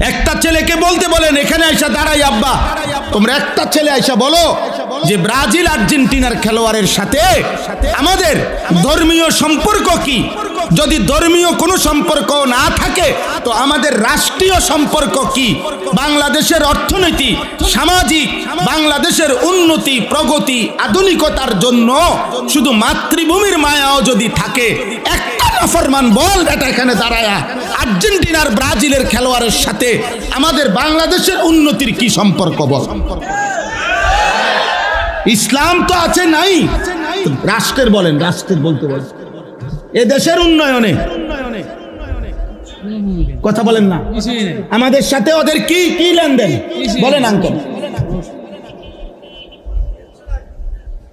একটা ছেলেকে বলতে বলেন, এখানে আইসা দাঁড়াই আব্বা, তোমরা একটা ছেলে আইসা বলো যে ব্রাজিল আর্জেন্টিনার খেলোয়াড়ের সাথে আমাদের ধর্মীয় সম্পর্ক কি? যদি ধর্মীয় কোনো সম্পর্ক না থাকে তো আমাদের রাষ্ট্রীয় সম্পর্ক কি? বাংলাদেশের অর্থনীতি, সামাজিক, বাংলাদেশের উন্নতি, প্রগতি, আধুনিকতার জন্য শুধু মাতৃভূমির মায়াও যদি থাকে, একটা নাফরমান বল এটা এখানে দাঁড়ায়া আর্জেন্টিনার ব্রাজিলের খেলোয়াড়ের সাথে আমাদের বাংলাদেশের উন্নতির কি সম্পর্ক বল? ইসলাম তো আছে নাই, রাষ্ট্রের বলেন, রাষ্ট্রের বলতে বলেন এ দেশের উন্নয়নে কথা বলেন না, আমাদের সাথে ওদের কি কি লেনদেন বলেন আঙ্কেল,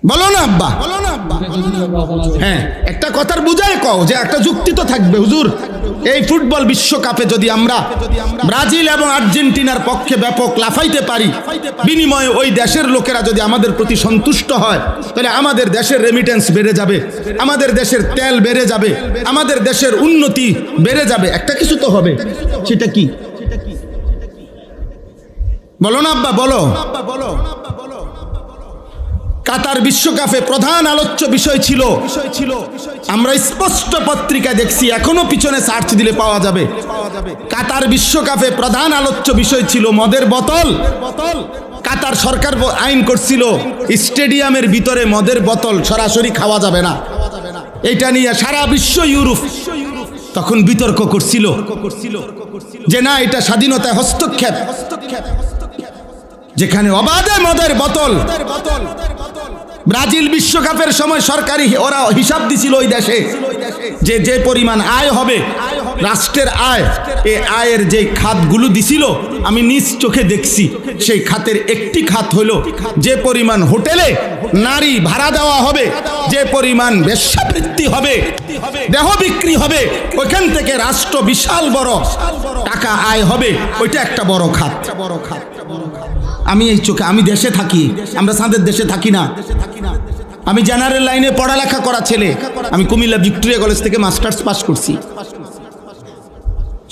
বলো না আব্বা, বলো না আব্বা। হ্যাঁ, একটা কথার বুঝায় কও যে একটা যুক্তি তো থাকবে হুজুর। এই ফুটবল বিশ্বকাপে যদি আমরা ব্রাজিল এবং আর্জেন্টিনার পক্ষে ব্যাপক লাফাইতে পারি, বিনিময়ে ওই দেশের লোকেরা যদি আমাদের প্রতি সন্তুষ্ট হয়, তাহলে আমাদের দেশের রেমিটেন্স বেড়ে যাবে, আমাদের দেশের তেল বেড়ে যাবে, আমাদের দেশের উন্নতি বেড়ে যাবে। একটা কিছু তো হবে, সেটা কি বলো না আব্বা, বলো। কাতার বিশ্বকাপে প্রধান আলোচ্য বিষয় ছিল, আমরা স্পষ্ট পত্রিকায় দেখছি, এখনো পিছনে সার্চ দিলে পাওয়া যাবে, কাতার বিশ্বকাপে প্রধান আলোচ্য বিষয় ছিল মদের বোতল। কাতার সরকার আইন করছিল স্টেডিয়ামের ভিতরে মদের বোতল সরাসরি খাওয়া যাবে না। এটা নিয়ে সারা বিশ্ব, ইউরোপ তখন বিতর্ক করছিল যে না, এটা স্বাধীনতায় হস্তক্ষেপ, যেখানে অবাধে মদের বোতল। ব্রাজিল বিশ্বকাপের সময় সরকারি ওরা হিসাব দিছিল ওই দেশে যে যে পরিমাণ আয় হবে, রাষ্ট্রের আয়, এই আয়ের যে খাতগুলো দিছিল আমি নিজ চোখে দেখছি, সেই খাতের একটি খাত হলো যে পরিমাণ হোটেলে নারী ভাড়া দেওয়া হবে, যে পরিমাণ বেশ্যাবৃত্তি হবে, দেহ বিক্রি হবে, ওইখান থেকে রাষ্ট্র বিশাল বড় টাকা আয় হবে, ওইটা একটা বড় খাত। আমি এই চোখে, আমি দেশে থাকি, আমরা সাদের দেশে থাকি না। আমি জেনারেল লাইনে পড়ালেখা করা ছেলে, আমি কুমিল্লা ভিক্টোরিয়া কলেজ থেকে মাস্টার্স পাস করছি,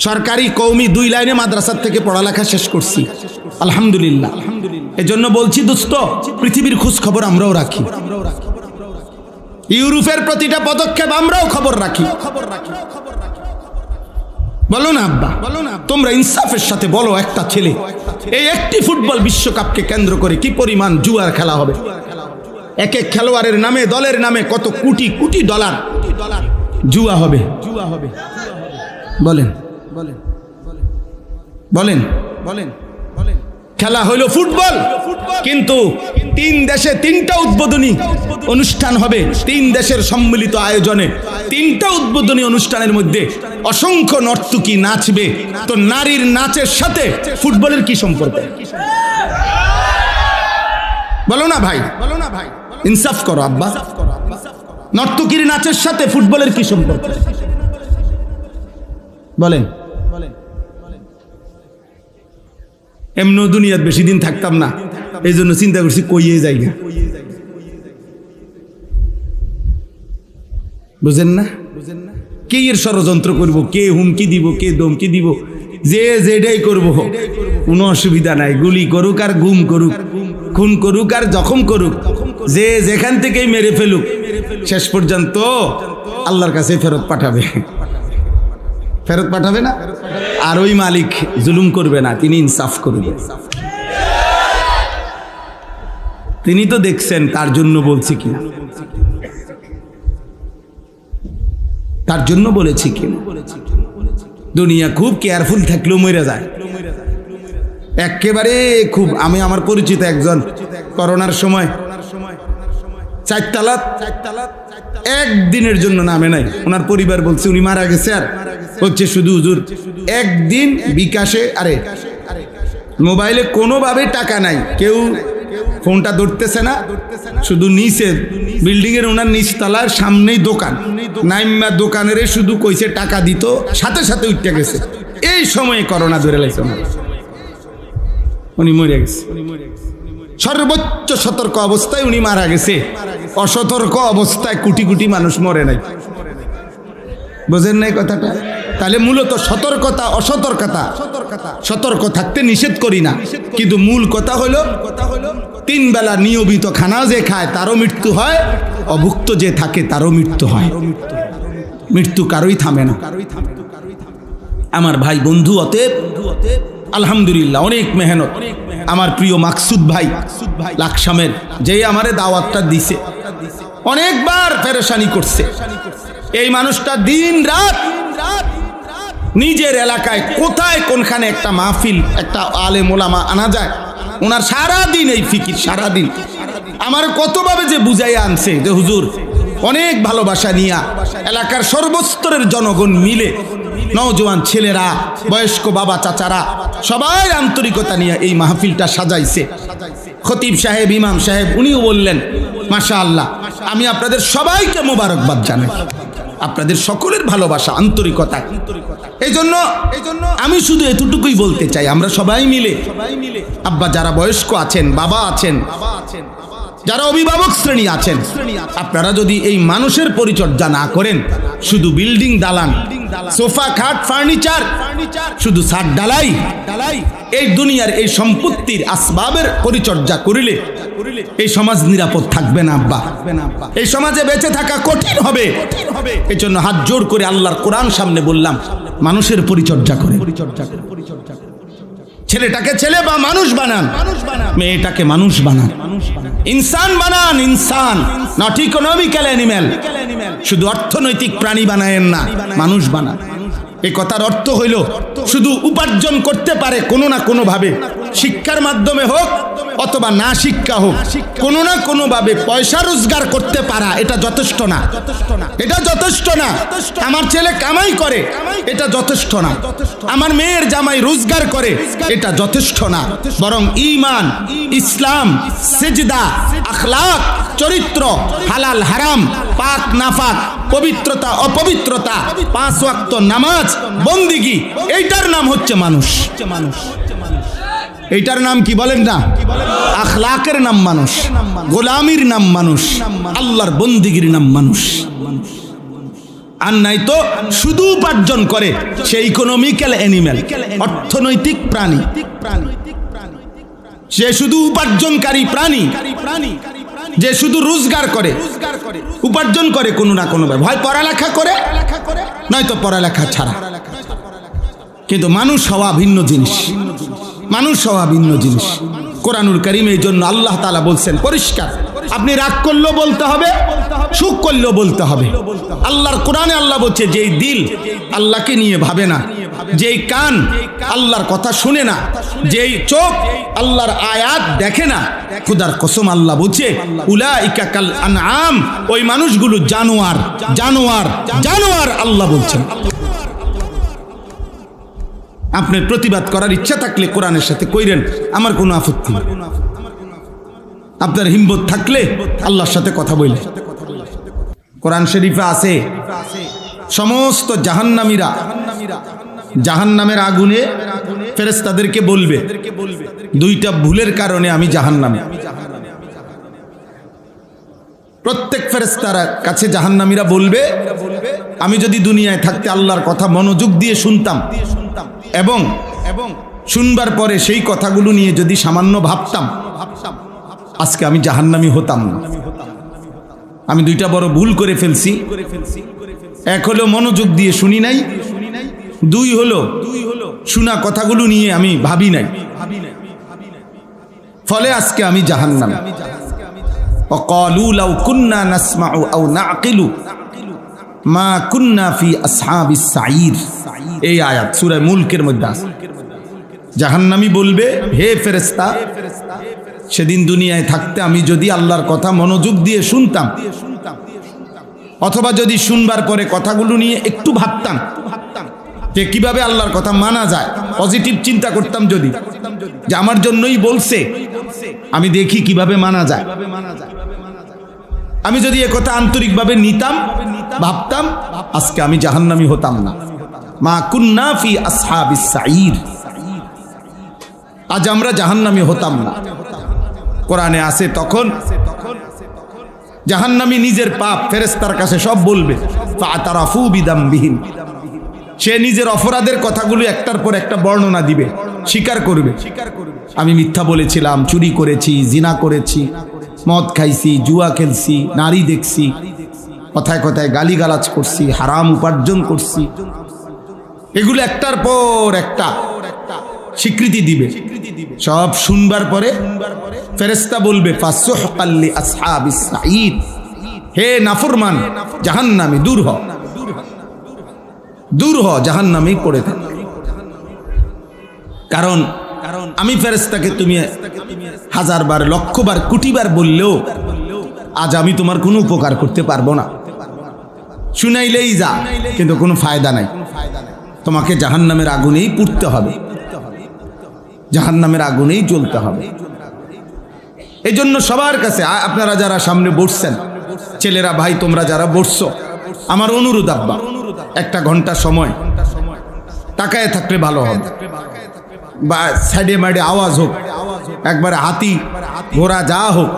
সরকারি কওমি 2 লাইনে মাদ্রাসার থেকে পড়ালেখা শেষ করছি আলহামদুলিল্লাহ। এজন্য বলছি দোস্ত, পৃথিবীর খোঁজ খবর আমরাও রাখি, ইউরোপের প্রতিটা পদক্ষেপ আমরাও খবর রাখি। বলো না আব্বা, বলো না, তোমরা ইনসাফের সাথে বলো, একটা ছেলে এই একটি ফুটবল বিশ্বকাপকে কেন্দ্র করে কি পরিমাণ জুয়ার খেলা হবে, এক এক খেলোয়াড়ের নামে, দলের নামে কত কোটি কোটি ডলার জুয়া হবে, বলেন বলেন বলেন বলেন বলেন। খেলা হইল ফুটবল, কিন্তু 3 দেশে 3টা উদ্বোধনী অনুষ্ঠান হবে, 3 দেশের সম্মিলিত আয়োজনে 3টা উদ্বোধনী অনুষ্ঠানের মধ্যে অসংখ্য নর্তকী নাচবে। তো নারীর নাচের সাথে ফুটবলের কি সম্পর্ক? বলো না ভাই, বলো না ভাই, ইনসাফ করো আব্বা, নর্তকীর নাচের সাথে ফুটবলের কি সম্পর্ক বলেন? এমন দুনিয়াত বেশি দিন থাকতাম না, এই জন্য চিন্তা করছি কইয়ে যাই না, বুঝেন না? কে এর ষড়যন্ত্র করবো, কে হুমকি দিব, কে ধমকি দিব, যে যেটাই করবো কোনো অসুবিধা নাই, গুলি করুক আর গুম করুক, খুন করুক আর জখম করুক, যে যেখান থেকেই মেরে ফেলুক, শেষ পর্যন্ত আল্লাহর কাছে ফেরত পাঠাবে, ফেরত পাঠাবে না। আর ওই মালিক জুলুম করবে না, তিনি ইনসাফ করবে। তিনি তো দেখছেন, তার জন্য বলছি কি, তার জন্য বলেছি কি। দুনিয়া খুব কেয়ারফুল থাকলেও মরে যায় একেবারে খুব। আমি আমার পরিচিত একজন করোনার সময় 4 তলা একদিনের জন্য নামে নাই, ওনার পরিবার বলছে উনি মারা গেছে, আর হচ্ছে শুধু হুজুর একদিন বিকাশে, আরে মোবাইলে কোনোভাবে টাকা নাই, কেউ ফোনটা ধরতেছে না, শুধু নিচে বিল্ডিং এর ওনার নিচতলার সামনেই দোকান, নাইমা দোকানের শুধু কইছে টাকা দিত, সাথে সাথে উঠতে গেছে। এই সময়ে করোনা ধরে লাগছে, উনি মরে গেছে। সর্বোচ্চ সতর্ক অবস্থায় উনি মারা গেছে, অসতর্ক অবস্থায় কোটি কোটি মানুষ মরে নাই। বোঝেন নাই কথাটা? তাহলে মূলত সতর্কতা অসতর্কতা, সতর্ক থাকতে নিষেধ করি না, কিন্তু মূল কথা হলো 3 বেলা নিয়মিত খানা যে খায় তারও মৃত্যু হয়, অভুক্ত যে থাকে তারও মৃত্যু হয়। মৃত্যু কারোই থামে না আমার ভাই বন্ধু। অতএব আলহামদুলিল্লাহ অনেক মেহনত আমার প্রিয় মাকসুদ ভাই লাকসামের, যে আমারে দাওয়াতটা দিছে, অনেকবার পেরেশানি করছে। এই মানুষটা দিন রাত নিজের এলাকায় কোথায় কোনখানে একটা মাহফিল, একটা আলেম ওলামা আনা যায়, ওনার সারাদিন এই ফিকির, সারাদিন আমার কতভাবে যে বুঝাইয়া আনছে যে হুজুর অনেক ভালোবাসা নিয়া এলাকার সর্বস্তরের জনগণ মিলে, নওজোয়ান ছেলেরা, বয়স্ক বাবা চাচারা সবাই আন্তরিকতা নিয়ে এই মাহফিলটা সাজাইছে। খতিব সাহেব, ইমাম সাহেব উনিও বললেন মাশাআল্লাহ, আমি আপনাদের সবাইকে মোবারকবাদ জানাই, আপনাদের সকলের ভালোবাসা আন্তরিকতা। এই জন্য আমি শুধু এতটুকুই বলতে চাই, আমরা সবাই মিলে আব্বা যারা বয়স্ক আছেন, বাবা আছেন, যারা অভিভাবক শ্রেণী আছেন, আপনারা যদি এই মানুষের পরিচর্যা না করেন, শুধু বিল্ডিং দালান, সোফা খাট ফার্নিচার, শুধু ছাদ ডালাই, এই দুনিয়ার এই সম্পত্তির আসবাবের পরিচর্যা করিলে এই সমাজ নিরাপদ থাকবে না আব্বা, এই সমাজে বেঁচে থাকা কঠিন হবে। এই জন্য হাত জোড় করে আল্লাহর কোরআন সামনে বললাম, মানুষের পরিচর্যা করে, ছেলেটাকে ছেলে বা মানুষ বানান, মেয়েটাকে মানুষ বানান, ইনসান বানান, ইনসান, নট ইকোনমিক্যাল অ্যানিম্যাল। শুধু অর্থনৈতিক প্রাণী বানায়েন না, মানুষ বানান। এই কথার অর্থ হইল শুধু উপার্জন করতে পারে কোনো না কোনো ভাবে, শিক্ষার মাধ্যমে হোক অথবা না শিক্ষা হোক, কোনো না কোনো ভাবে পয়সা রোজগার করতে পারা, এটা যথেষ্ট না, এটা যথেষ্ট না। আমার ছেলে কামাই করে, এটা যথেষ্ট না। আমার মেয়ের জামাই রোজগার করে, এটা যথেষ্ট না। বরং ঈমান, ইসলাম, সিজদা, আখলাক, চরিত্র, হালাল হারাম, পাক নাফাক, পবিত্রতা অপবিত্রতা, 5 ওয়াক্ত নামাজ, বন্দিগি, এইটার নাম হচ্ছে মানুষ। এইটার নাম কি বলেন না? আখলাকের নাম মানুষ, গোলামির নাম মানুষ, আল্লাহর বন্দিগির নাম মানুষ। আর নাই তো শুধু উপার্জন করে, সে ইকোনমিক্যাল অ্যানিম্যাল, অর্থনৈতিক প্রাণী। সে শুধু উপার্জনকারী প্রাণী, যে শুধু রোজগার করে, উপার্জন করে কোনো না কোনো ভাবে, হয় পড়ালেখা করে নয়তো পড়ালেখা ছাড়া। কিন্তু মানুষ হওয়া ভিন্ন জিনিস, মানুষ হওয়া ভিন্ন জিনিস। কোরআনুল কারীম এই জন্য আল্লাহ তাআলা বলছেন পরিষ্কার, আপনি রাগ করলেও বলতে হবে, সুখ করলেও বলতে হবে। আল্লাহর কোরআনে আল্লাহ বলছে, যেই দিল আল্লাহকে নিয়ে ভাবে না, যেই কান আল্লাহর কথা শুনে না, যেই চোখ আল্লাহর আয়াত দেখে না, খুদার কসম আল্লাহ বলছে উলাইকা কাল আনআম, ওই মানুষগুলো জানোয়ার, জানোয়ার, জানোয়ার আল্লাহ বলছেন। আপনার প্রতিবাদ করার ইচ্ছা থাকলে কোরআনের সাথে কইরেন, আমার কোনো আপত্তি নেই। আপনার হিম্মত থাকলে আল্লাহর সাথে কথা বলেন। কোরআন শরীফে আছে সমস্ত জাহান্নামীরা জাহান্নামের আগুনে ফেরেশতাদেরকে বলবে, 2টা ভুলের কারণে আমি জাহান্নামী। প্রত্যেক ফেরেশতার কাছে জাহান্নামীরা বলবে, আমি যদি দুনিয়ায় থাকতে আল্লাহর কথা মনোযোগ দিয়ে শুনতাম এবং শুনবার পরে সেই কথাগুলো নিয়ে যদি সামান্য ভাবতাম, আজকে আমি জাহান্নামী হতাম না। আমি 2টা বড় ভুল করে ফেলছি। এক হলো মনোযোগ দিয়ে শুনি নাই, 2 হলো শোনা কথাগুলো নিয়ে আমি ভাবি নাই, ফলে আজকে আমি জাহান্নামী। ওয়াকালু লাউ কুন্না নাসমাউ আও নাআকিলু মা কুন্না ফি আসহাবিস সাঈর, এই আয়াত সূরা মুলকের মধ্যে আছে। জাহান্নামী বলবে, হে ফেরেশতা, সেদিন দুনিয়ায় থাকতে আমি যদি আল্লাহর কথা মনোযোগ দিয়ে শুনতাম, অথবা যদি শুনবার পরে কথাগুলো নিয়ে একটু ভাবতাম যে কিভাবে আল্লাহর কথা মানা যায়, পজিটিভ চিন্তা করতাম, যদি যে আমার জন্যই বলছে, আমি দেখি কিভাবে মানা যায়, আমি যদি এ কথা আন্তরিকভাবে নিতাম, ভাবতাম, আজকে আমি জাহান্নামী হতাম না। মা কুন্না ফি আসহাবিস সাঈর, আজ আমরা জাহান্নামী হতাম না। কোরআনে আছে তখন জাহান্নামী নিজের পাপ ফেরেশতার কাছে সব বলবে, ফাতারাফু বিদামবিহিম, সে নিজের অপরাধের কথাগুলো একটার পর একটা বর্ণনা দিবে, স্বীকার করবে, আমি মিথ্যা বলেছিলাম, চুরি করেছি, জিনা করেছি, মদ খাইছি, জুয়া খেলছি, নারী দেখছি, কথায় কথায় গালিগালাজ করছি, হারাম উপার্জন করছি। এগুলো একটার পর একটা স্বীকৃতি দিবে। সব শুনবার পরে ফেরেশতা বলবে ফাসুহকাল লি আসহাবিস সাঈদ, হে নাফরমান, জাহান্নামে দূর হ, দূর হ, জাহান্নামেই পড়ে থাক। কারণ আমি ফেরেশতাকে তুমি 1000 বার, লক্ষ বার, কোটি বার বললেও আজ আমি তোমার কোনো উপকার করতে পারবো না। শুনাইলেই যা, কিন্তু কোনো ফায়দা নাই। তোমাকে জাহান্নামের আগুনেই পুড়তে হবে, জাহান্নামের আগুনেই জ্বলতে হবে। এই জন্য সবার কাছে, আপনারা যারা সামনে বসছেন, ছেলেরা, ভাই তোমরা যারা বসছো, আমার অনুরোধ আব্বা, 1 ঘন্টা সময় তাকায় থাকলে ভালো হবে। বা সাইডে মাইডে আওয়াজ হোক, একবারে হাতি ঘোড়া যা হোক,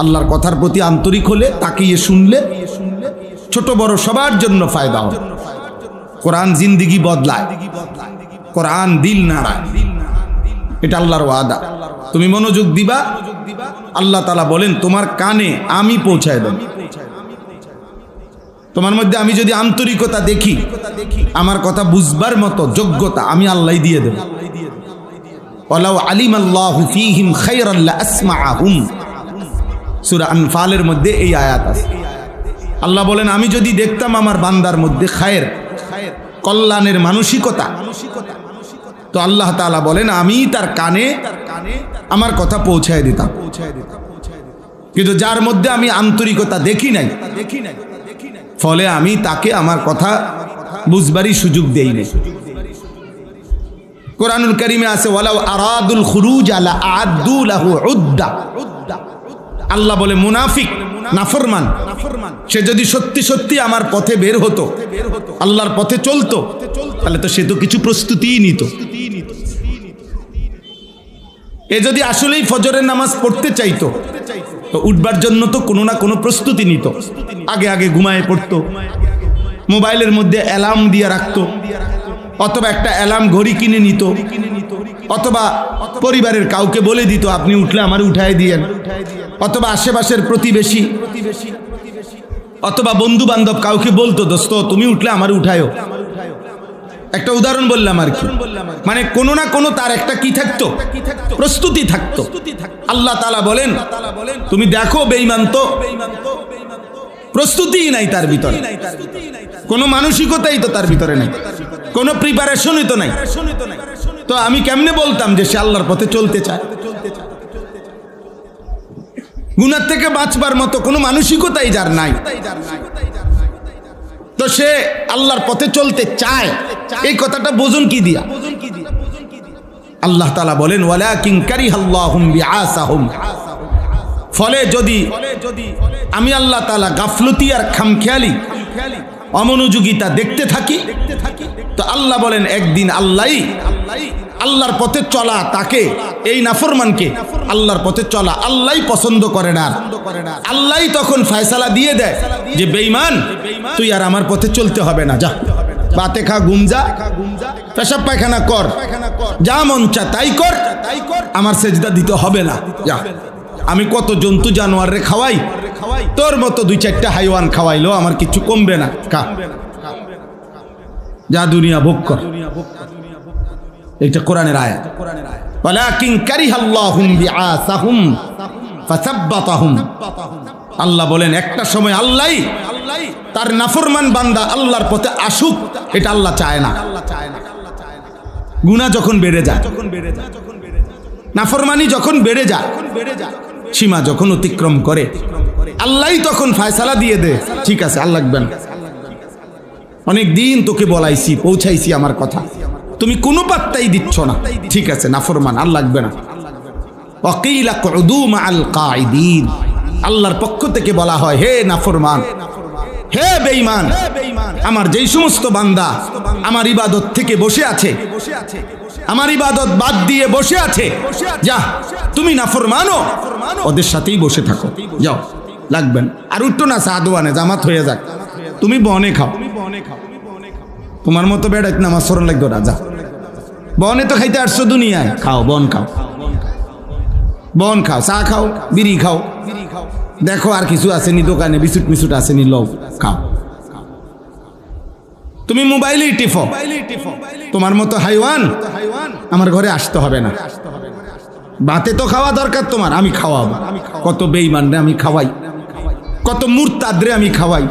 আল্লাহর কথার প্রতি আন্তরিক হলে, তাকিয়ে শুনলে ছোট বড় সবার জন্য ফায়দা হবে। কোরআন জিন্দিগি বদলায়, কোরআন দিল নাড়ায়, এটা আল্লাহর ওয়াদা। তুমি মনোযোগ দিবা, আল্লাহ তাআলা বলেন তোমার কানে আমি পৌঁছায় দেব। তোমার মধ্যে আমি যদি আন্তরিকতা দেখি, আমার কথা বুঝবার মতো যোগ্যতা আমি আল্লাহই দিয়ে দেব। ওয়ালাউ আলিমাল্লাহু ফীহিম খায়রান লাআসমাআহুম, সূরা আনফালের মধ্যে এই আয়াত আছে। আল্লাহ বলেন আমি যদি দেখতাম আমার বান্দার মধ্যে খায়ের, কল্যাণের মানসিকতা, তো আল্লাহ তাআলা বলেন আমি তার কানে আমার কথা পৌঁছায় দিতাম। কিন্তু যার মধ্যে আমি আন্তরিকতা দেখি নাই, ফলে আমি তাকে আমার কথা বুঝবারই সুযোগ দেই নাই। কোরআনুল কারীমে আছে ওয়ালাউ আরাদুল খুরুজ লা আ'আদ্দু লাহু উদ্দা। আল্লাহ বলে মুনাফিক, নাফরমান, সে যদি সত্যি সত্যি আমার পথে বের হতো, আল্লাহর পথে চলতো, তাহলে তো সে তো কিছু প্রস্তুতিই নিত। এ যদি আসলেই ফজরের নামাজ পড়তে চাইতো, তো উঠবার জন্য তো কোনো না কোনো প্রস্তুতি নিত। আগে আগে ঘুমায় পড়তো, মোবাইলের মধ্যে অ্যালার্ম দিয়ে রাখতো, অথবা একটা অ্যালার্ম ঘড়ি কিনে নিত, অথবা পরিবারের কাউকে বলে দিত আপনি উঠলে আমার উঠায় দিয়েন, অথবা আশেপাশের প্রতিবেশী অথবা বন্ধু বান্ধব কাউকে বলতো দোস্ত তুমি উঠলে আমার উঠায়ও। একটা উদাহরণ বললাম আর কি, মানে কোনো না কোনো তার একটা কি থাকতো, প্রস্তুতি থাকতো। আল্লাহ তাআলা বলেন তুমি দেখো বেঈমান তো প্রস্তুতিই নাই তার ভিতরে, কোনো মানসিকতাই তো তার ভিতরে নাই, কোনো প্রিপারেশনই তো নাই। তো আমি কেমনে বলতাম যে সে আল্লাহর পথে চলতে চায়? গুনাহ থেকে বাঁচবার মতো কোনো মানসিকতাই যার নাই, তো সে আল্লাহর পথে চলতে চায়, এই কথাটা বোঝুন কি দিয়া? আল্লাহ তাআলা বলেন ওয়ালাকিন কারিহাল্লাহুম বিআসাহুম, ফলে যদি আমি আল্লাহ তাআলা গাফলতি আর খামখেয়ালি, অমনোযোগিতা দেখতে থাকি, তো আল্লাহ বলেন একদিন আল্লাহর পথে চলা তাকে, এই নাফরমানকে আল্লাহর পথে চলা আল্লাহই পছন্দ করে না। আল্লাহই তখন ফয়সালা দিয়ে দেয় যে বেঈমান তুই আর আমার পথে চলতে হবে না, যা বাতে খা, ঘুম যা, পেশাব পায়খানা কর, যা মন চা তাই কর, আমার সেজদা দিতে হবে না, যা। আমি কত জন্তু জানোয়ারে খাওয়াই, তোর মতো 2-4টা হাইওয়ান খাওয়াইলো আমার কিছু কমবে না, খা, যা দুনিয়া ভোগ কর। এটা কোরআনের আয়াত। ওয়ালাকিন কারিহাল্লাহুম বিআসাহুম ফাসাব্বাতাহুম, আল্লাহ বলেন একটা সময় আল্লাহই তার নাফরমান বান্দা আল্লাহর পথে আসুক, এটা আল্লাহ চায় না। গুনাহ যখন বেড়ে যায়, নাফরমানি যখন বেড়ে যায়, সীমা যখন অতিক্রম করে, আল্লাহই তখন ফয়সালা দিয়ে দেয় ঠিক আছে আর লাগবে না, অনেক দিন তোকে বলাইছি, পৌঁছাইছি আমার কথা, তুমি কোনো পাত্তাই দিচ্ছ না, ঠিক আছে নাফরমান আর লাগবে না। ওয়াকিলা কুদু মাআল কাঈদিন, আল্লাহর পক্ষ থেকে বলা হয় হে নাফরমান, হে বেঈমান, আমার যেই সমস্ত বান্দা আমার ইবাদত থেকে বসে আছে, আমার ইবাদত বাদ দিয়ে বসে আছে, যা তুমি নাফরমানও ওদের সাথেই বসে থাকো, যাও, লাগবেন আর উঠতো না, সাদওয়ানে জামাত হয়ে যাক, তুমি বনে খাও। তোমার মতো বেড়াইতে নামাজ পড়ন লাগতো রাজা বনে তো খাইতে আসছো দুনিয়ায় খাও বন খাও বন খাও চা খাও বিড়ি খাও দেখো আর কিছু আসেনি দোকানে বিস্কুট মিস্কুট আসেনি লও খাও তুমি মোবাইলেই টিফো তোমার মতো হাইওয়ান আমার ঘরে আসতে হবে না ভাতে তো খাওয়া দরকার তোমার আমি খাওয়াবো কত বেঈমান রে আমি খাওয়াই কত মুরতাদরে আমি খাওয়াই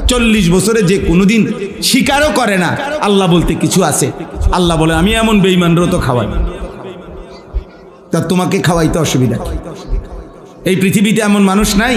40 বছরে যে কোনোদিন স্বীকারও করে না আল্লাহ বলতে কিছু আছে আল্লাহ বলে আমি এমন বেঈমানরও তো খাওয়াই তা তোমাকে খাওয়াইতে অসুবিধা কি এই পৃথিবীতে এমন মানুষ নাই